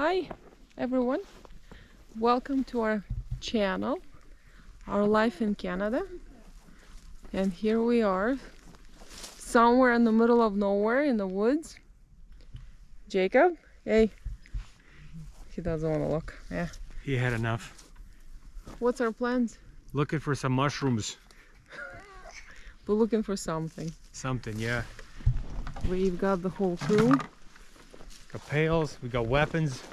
Hi everyone, welcome to our channel, Our Life in Canada. And here we are, somewhere in the middle of nowhere in the woods. Jacob, hey, he doesn't want to look. Yeah, he had enough. What's our plans? Looking for some mushrooms. We're looking for something. Something, yeah. We've got the whole crew. Got pails, we got weapons.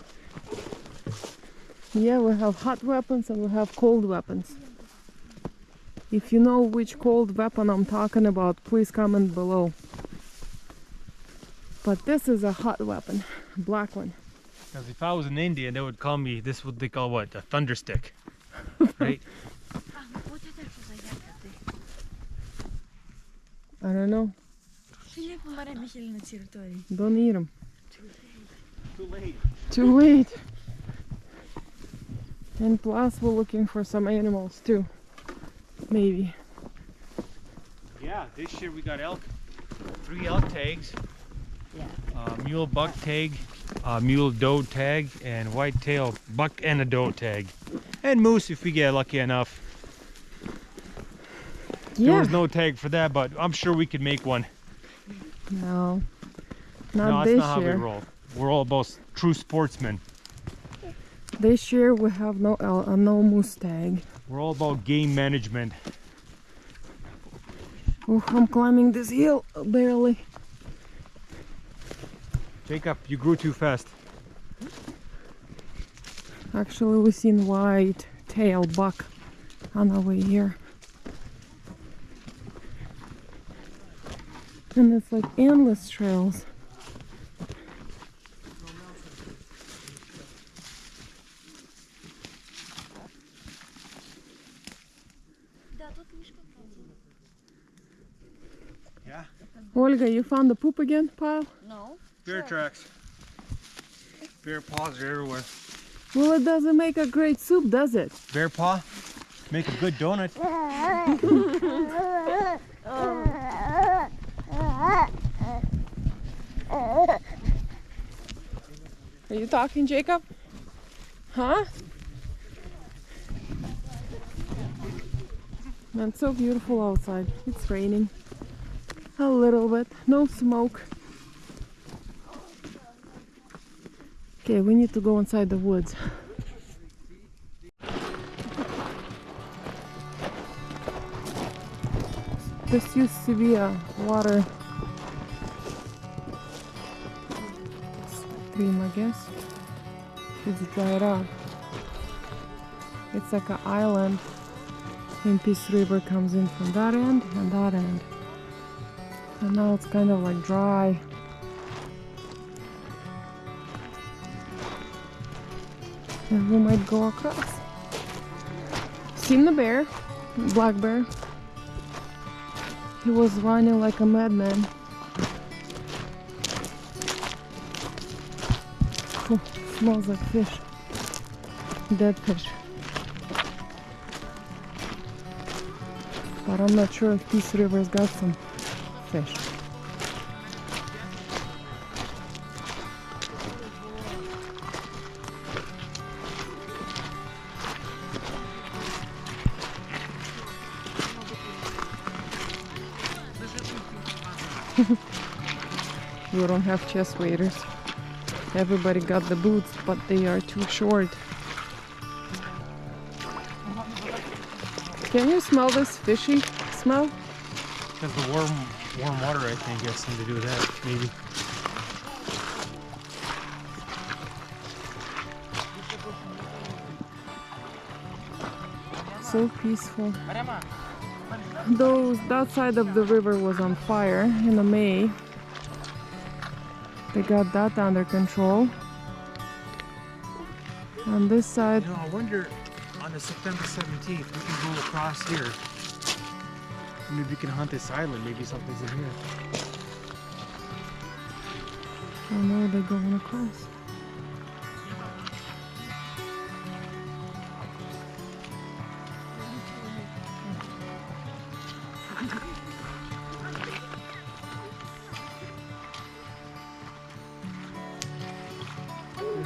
Yeah, we have hot weapons and we have cold weapons. If you know which cold weapon I'm talking about, please comment below. But this is a hot weapon, a black one. Because if I was in India, they would call me, this would they call what? A thunder stick. Right? I don't know. Don't eat them. Too late. Too late. And plus we're looking for some animals too. Maybe. Yeah, this year we got elk. 3 elk tags. Yeah. Mule buck tag, mule doe tag, and white tail buck and a doe tag. And moose if we get lucky enough. Yeah. There was no tag for that, but I'm sure we could make one. No. No, Not that's this not how we year. roll. We're all about true sportsmen. This year we have no moose tag. We're all about game management. Oh, I'm climbing this hill barely. Jacob, you grew too fast. Actually, we seen white tail buck on our way here. And it's like endless trails. Yeah. Olga, you found the poop again pile? No. Bear tracks. Bear paws are everywhere. Well, it doesn't make a great soup, does it? Bear paw? Make a good donut. Are you talking, Jacob? Huh? Man, it's so beautiful outside. It's raining. A little bit. No smoke. Okay, we need to go inside the woods. This used to be a water stream, I guess. It's dried up. It's like an island, and Peace River comes in from that end and that end. And now it's kind of like dry. And we might go across. Seen the bear, black bear. He was running like a madman. Oh, smells like fish. Dead fish. But I'm not sure if Peace River's got some fish. We don't have chest waders. Everybody got the boots, but they are too short. Can you smell this fishy smell? Because the warm water, I think, has something to do with that, maybe. So peaceful. That side of the river was on fire in the May. They got that under control. On this side, You know, I wonder on the September 17th, we can go across here. Maybe we can hunt this island. Maybe something's in here. I know they're going across.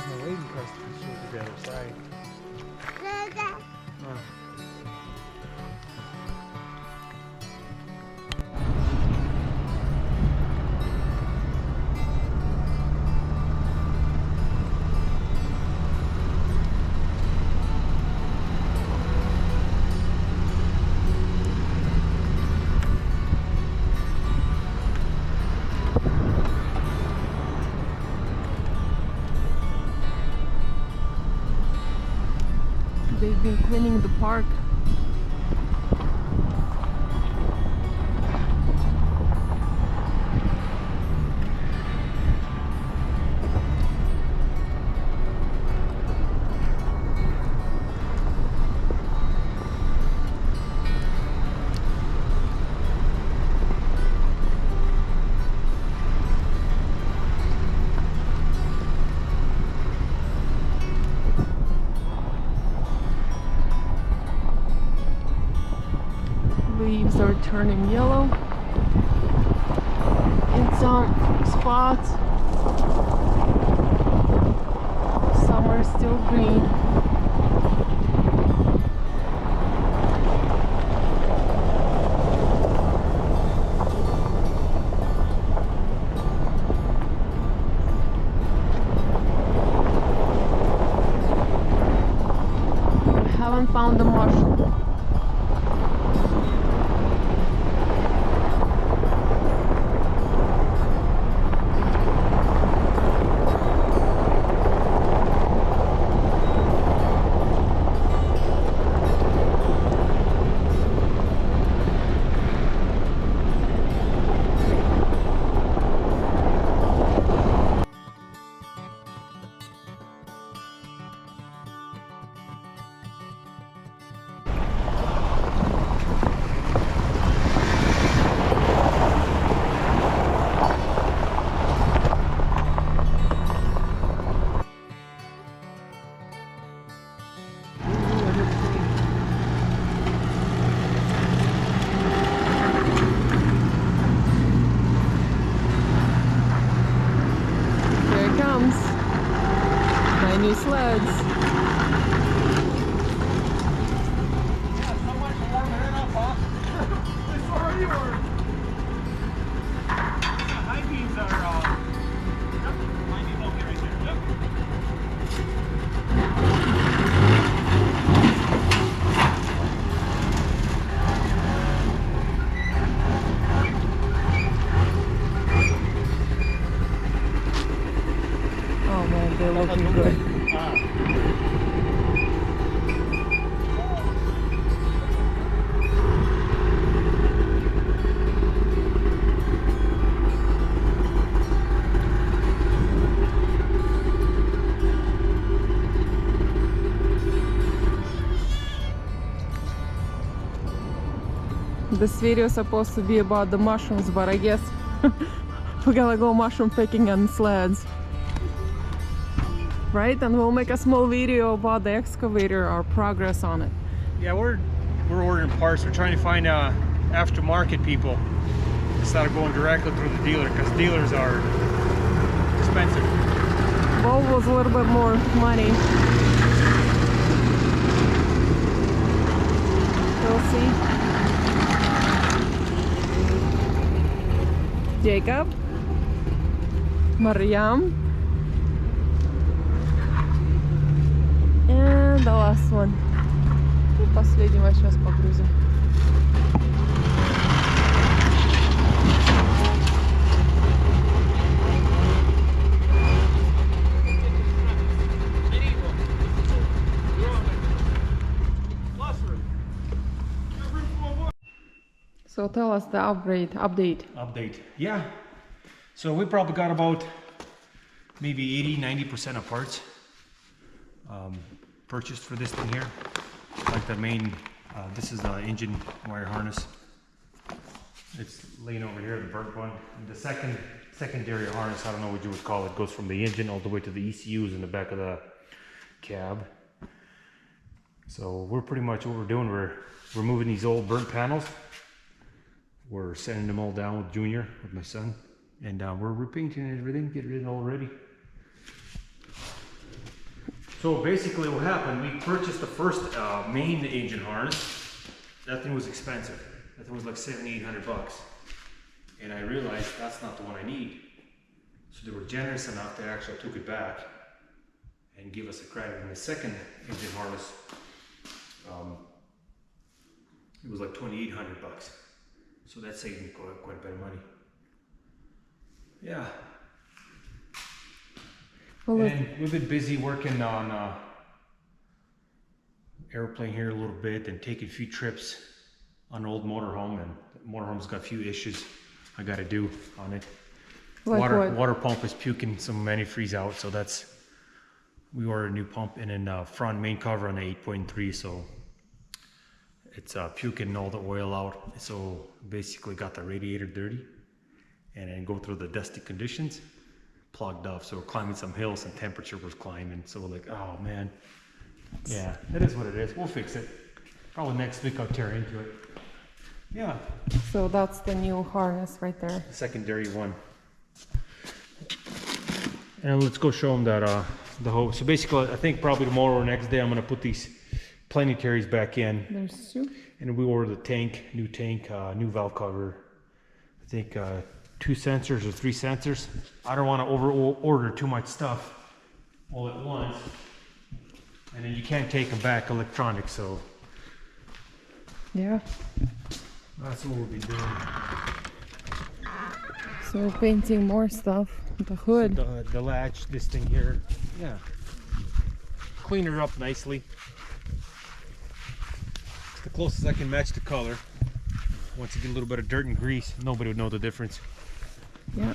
my lady customers to the other side. Oh. They've been cleaning the park. Leaves are turning yellow in some spots. Some are still green. Haven't found the mushroom. New sleds. Oh man, they're looking good. This video is supposed to be about the mushrooms, but I guess we gotta go mushroom picking on sleds. Right? And we'll make a small video about the excavator, our progress on it. Yeah, we're ordering parts. We're trying to find aftermarket people instead of going directly through the dealer, because dealers are expensive. Volvo's a little bit more money. We'll see. Jacob, Mariam, and the last one. И последнего сейчас погрузим. So tell us the update. Yeah. So we probably got about maybe 80-90% of parts purchased for this thing here. Like the main, this is the engine wire harness. It's laying over here, the burnt one. And the secondary harness, I don't know what you would call it, goes from the engine all the way to the ECUs in the back of the cab. So we're pretty much what we're doing. We're moving these old burnt panels. We're sanding them all down with Junior, with my son, and we're repainting everything, getting it all ready. So basically what happened, we purchased the first main engine harness. That thing was expensive. That thing was like $700-800. And I realized that's not the one I need. So they were generous enough that actually took it back and give us a credit. And the second engine harness, it was like $2,800. So that saved me quite a bit of money. Yeah. Well, and we've been busy working on airplane here a little bit and taking a few trips on an old motorhome, and the motorhome's got a few issues I got to do on it. like what? Water pump is puking some antifreeze out, so we ordered a new pump, and then front main cover on the 8.3, so it's puking all the oil out. So basically got the radiator dirty, and then go through the dusty conditions, plugged up. So we're climbing some hills and temperature was climbing, so we're like, oh man, yeah, it is what it is. We'll fix it. Probably next week I'll tear into it. Yeah. So that's the new harness right there. The secondary one. And let's go show them that the hose. So basically, I think probably tomorrow or next day I'm gonna put these planetaries back in. There's two. And we ordered the tank, new valve cover. I think 2 sensors or 3 sensors. I don't want to order too much stuff all at once. And then you can't take them back electronic, so Yeah. that's what we'll be doing. So we're painting more stuff. The hood. So the latch, this thing here, yeah. Clean her up nicely. It's the closest I can match the color. Once you get a little bit of dirt and grease, nobody would know the difference. Yeah.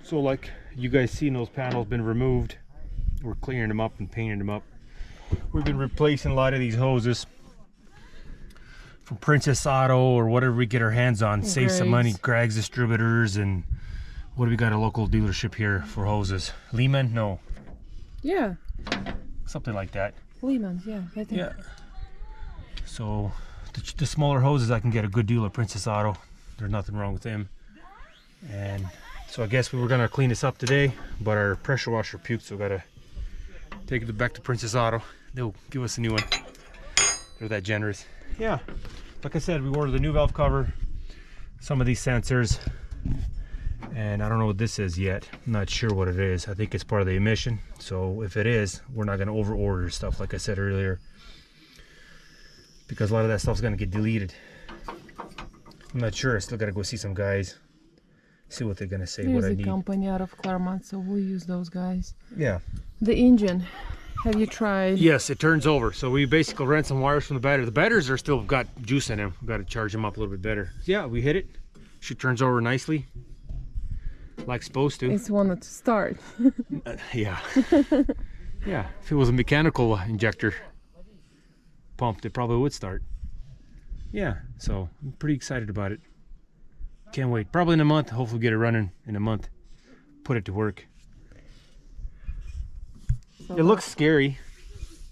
So like you guys seen, those panels been removed. We're clearing them up and painting them up. We've been replacing a lot of these hoses from Princess Auto or whatever we get our hands on. Save some money. Greg's Distributors, and what do we got? A local dealership here for hoses. Lehman? No. Yeah. Something like that. Lehman's, yeah. I think. Yeah. So the smaller hoses I can get a good deal at Princess Auto. There's nothing wrong with them. And so I guess we were gonna clean this up today, but our pressure washer puked, so we gotta take it back to Princess Auto. They'll give us a new one. They're that generous. Yeah, like I said, we ordered the new valve cover, some of these sensors, and I don't know what this is yet. I'm not sure what it is. I think it's part of the emission. So if it is, we're not gonna over order stuff like I said earlier, because a lot of that stuff's gonna get deleted. I'm not sure. I still gotta go see some guys, see what they're gonna say. There's what I a need. company out of Claremont, so we'll use those guys. Yeah. The engine, have you tried? Yes, it turns over. So we basically ran some wires from the battery. The batteries are still got juice in them. We've got to charge them up a little bit better. Yeah, we hit it. She turns over nicely, like supposed to. It's wanted to start. Yeah. Yeah. If it was a mechanical injector pump, it probably would start. Yeah. So I'm pretty excited about it. Can't wait. Probably in a month. Hopefully get it running in a month. Put it to work. So It looks scary.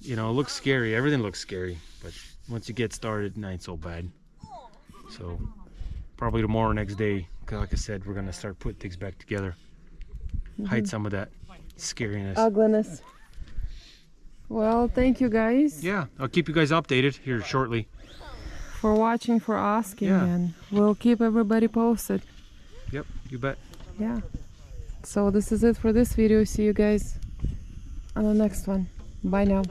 You know, it looks scary. Everything looks scary. But once you get started, it ain't so bad. So probably tomorrow or next day, 'cause like I said, we're going to start putting things back together. Hide some of that scariness. ugliness. Well, thank you guys Yeah, I'll keep you guys updated here shortly. for watching, for asking, Yeah. and we'll keep everybody posted. Yep, you bet. Yeah. So this is it for this video. See you guys on the next one. Bye now.